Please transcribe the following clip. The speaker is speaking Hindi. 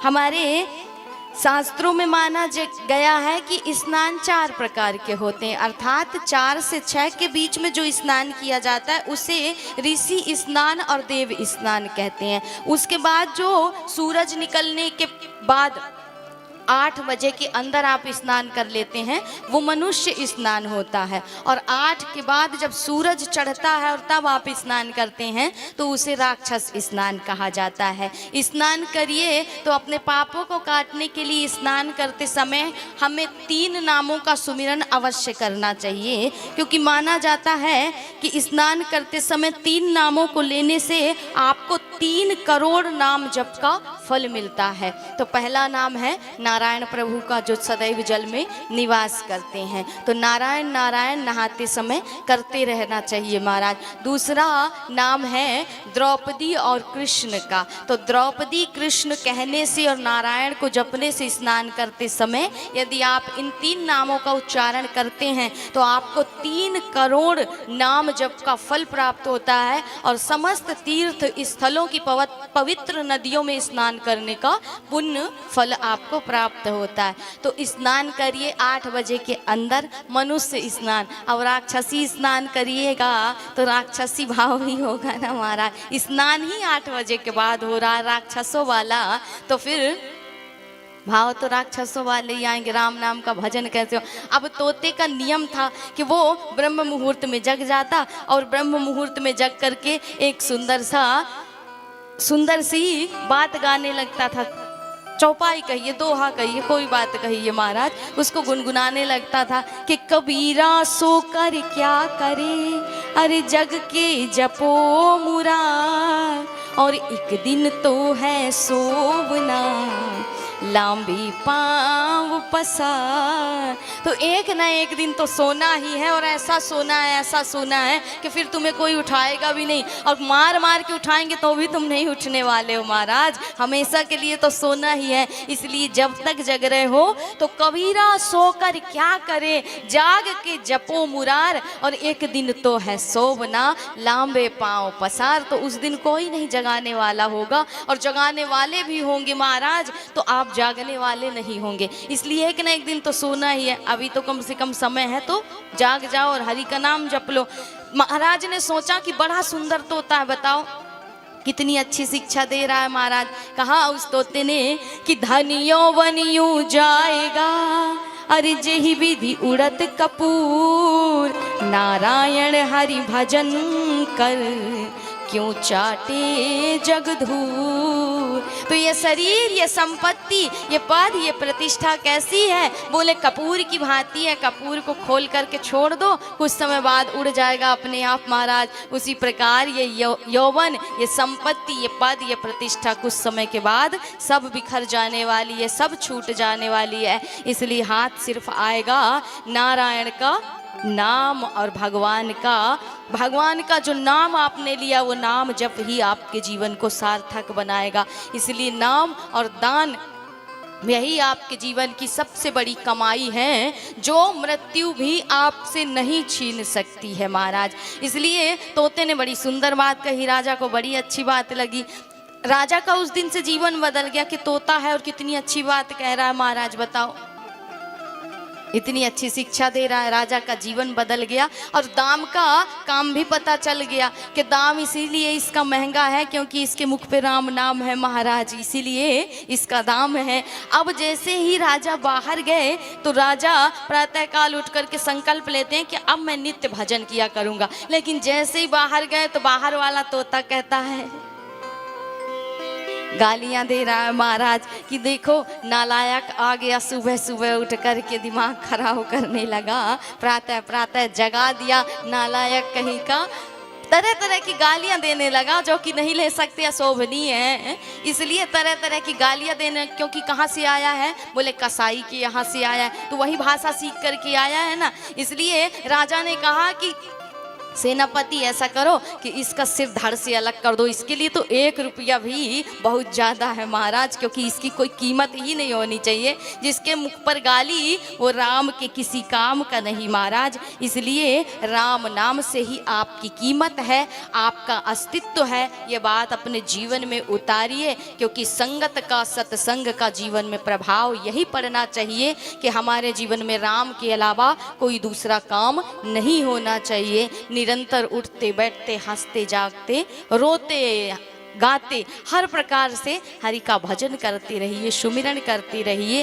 हमारे शास्त्रों में माना गया है कि स्नान 4 प्रकार के होते हैं, अर्थात 4 से 6 के बीच में जो स्नान किया जाता है उसे ऋषि स्नान और देव स्नान कहते हैं। उसके बाद जो सूरज निकलने के बाद 8 बजे के अंदर आप स्नान कर लेते हैं वो मनुष्य स्नान होता है, और 8 के बाद जब सूरज चढ़ता है और तब आप स्नान करते हैं तो उसे राक्षस स्नान कहा जाता है। स्नान करिए तो अपने पापों को काटने के लिए स्नान करते समय हमें 3 नामों का सुमिरन अवश्य करना चाहिए, क्योंकि माना जाता है कि स्नान करते समय 3 नामों को लेने से आपको 3 करोड़ नाम जप का फल मिलता है। तो पहला नाम है नारायण प्रभु का, जो सदैव जल में निवास करते हैं, तो नारायण नारायण नहाते समय करते रहना चाहिए महाराज। दूसरा नाम है द्रौपदी और कृष्ण का, तो द्रौपदी कृष्ण कहने से और नारायण को जपने से स्नान करते समय यदि आप इन 3 नामों का उच्चारण करते हैं तो आपको 3 करोड़ नाम जप का फल प्राप्त होता है, और समस्त तीर्थ स्थलों की पवित्र नदियों में स्नान करने का पुण्य फल आपको प्राप्त होता है। तो स्नान करिए 8 बजे के अंदर, मनुष्य स्नान। अब राक्षसी स्नान करिएगा तो राक्षसी भाव भी होगा ना महाराज। स्नान ही 8 बजे के बाद हो रहा है राक्षसों वाला, तो फिर भाव तो राक्षसों वाले ही आएंगे। राम नाम का भजन कैसे हो। अब तोते का नियम था कि वो ब्रह्म मुहूर्त में जग जाता, और ब्रह्म मुहूर्त में जग करके एक सुंदर सी बात गाने लगता था। चौपाई कहिए, दोहा कहिए, कोई बात कहिए महाराज, उसको गुनगुनाने लगता था कि कबीरा सो कर क्या करे, अरे जग के जपो मुरार, और एक दिन तो है सोवना लांबी पाँव पसार। तो एक ना एक दिन तो सोना ही है, और ऐसा सोना है, ऐसा सोना है कि फिर तुम्हें कोई उठाएगा भी नहीं, और मार मार के उठाएंगे तो भी तुम नहीं उठने वाले हो महाराज। हमेशा के लिए तो सोना ही है, इसलिए जब तक जग रहे हो तो कबीरा सोकर क्या करे, जाग के जपो मुरार, और एक दिन तो है सोवना लांबे पाँव पसार। तो उस दिन कोई नहीं जगाने वाला होगा, और जगाने वाले भी होंगे महाराज तो आप जागने वाले नहीं होंगे, इसलिए एक ना एक दिन तो सोना ही है। अभी तो कम से कम समय है तो जाग जाओ और हरि का नाम जप लो। महाराज ने सोचा कि बड़ा सुंदर तोता है, बताओ कितनी अच्छी शिक्षा दे रहा है महाराज। कहा उस तोते ने कि धनियो बनियो जाएगा, अरे जेहि विधि उड़त कपूर, नारायण हरि भजन कर क्यों चाटे जगधूर। तो ये शरीर, ये संपत्ति, ये पद, ये प्रतिष्ठा कैसी है? बोले कपूर की भांति है, कपूर को खोल करके छोड़ दो, कुछ समय बाद उड़ जाएगा अपने आप महाराज। उसी प्रकार ये यौवन, ये संपत्ति, ये पद, ये प्रतिष्ठा कुछ समय के बाद सब बिखर जाने वाली है, सब छूट जाने वाली है। इसलिए हाथ सिर्फ आएगा नारायण का नाम और भगवान का जो नाम आपने लिया वो नाम जप ही आपके जीवन को सार्थक बनाएगा। इसलिए नाम और दान यही आपके जीवन की सबसे बड़ी कमाई है, जो मृत्यु भी आपसे नहीं छीन सकती है महाराज। इसलिए तोते ने बड़ी सुंदर बात कही, राजा को बड़ी अच्छी बात लगी। राजा का उस दिन से जीवन बदल गया कि तोता है और कितनी अच्छी बात कह रहा है महाराज, बताओ इतनी अच्छी शिक्षा दे रहा है। राजा का जीवन बदल गया, और दाम का काम भी पता चल गया कि दाम इसीलिए इसका महंगा है क्योंकि इसके मुख पे राम नाम है महाराज, इसीलिए इसका दाम है। अब जैसे ही राजा बाहर गए तो राजा प्रातःकाल उठ करके संकल्प लेते हैं कि अब मैं नित्य भजन किया करूँगा, लेकिन जैसे ही बाहर गए तो बाहर वाला तोता कहता है, गालियां दे रहा है महाराज कि देखो नालायक आ गया, सुबह सुबह उठ कर के दिमाग खराब करने लगा, प्रातः प्रातः जगा दिया, नालायक कहीं का। तरह तरह की गालियां देने लगा जो कि नहीं ले सकते, अशोभनीय है, इसलिए तरह तरह की गालियां देने। क्योंकि कहाँ से आया है? बोले कसाई के यहाँ से आया है, तो वही भाषा सीख करके आया है ना। इसलिए राजा ने कहा कि सेनापति ऐसा करो कि इसका सिर धड़ से अलग कर दो। इसके लिए तो 1 रुपया भी बहुत ज़्यादा है महाराज, क्योंकि इसकी कोई कीमत ही नहीं होनी चाहिए। जिसके मुख पर गाली वो राम के किसी काम का नहीं महाराज। इसलिए राम नाम से ही आपकी कीमत है, आपका अस्तित्व है। ये बात अपने जीवन में उतारिए, क्योंकि संगत का, सत्संग का जीवन में प्रभाव यही पड़ना चाहिए कि हमारे जीवन में राम के अलावा कोई दूसरा काम नहीं होना चाहिए। निरंतर उठते बैठते, हंसते जागते, रोते गाते, हर प्रकार से हरि का भजन करते रहिए, सुमिरन करते रहिए।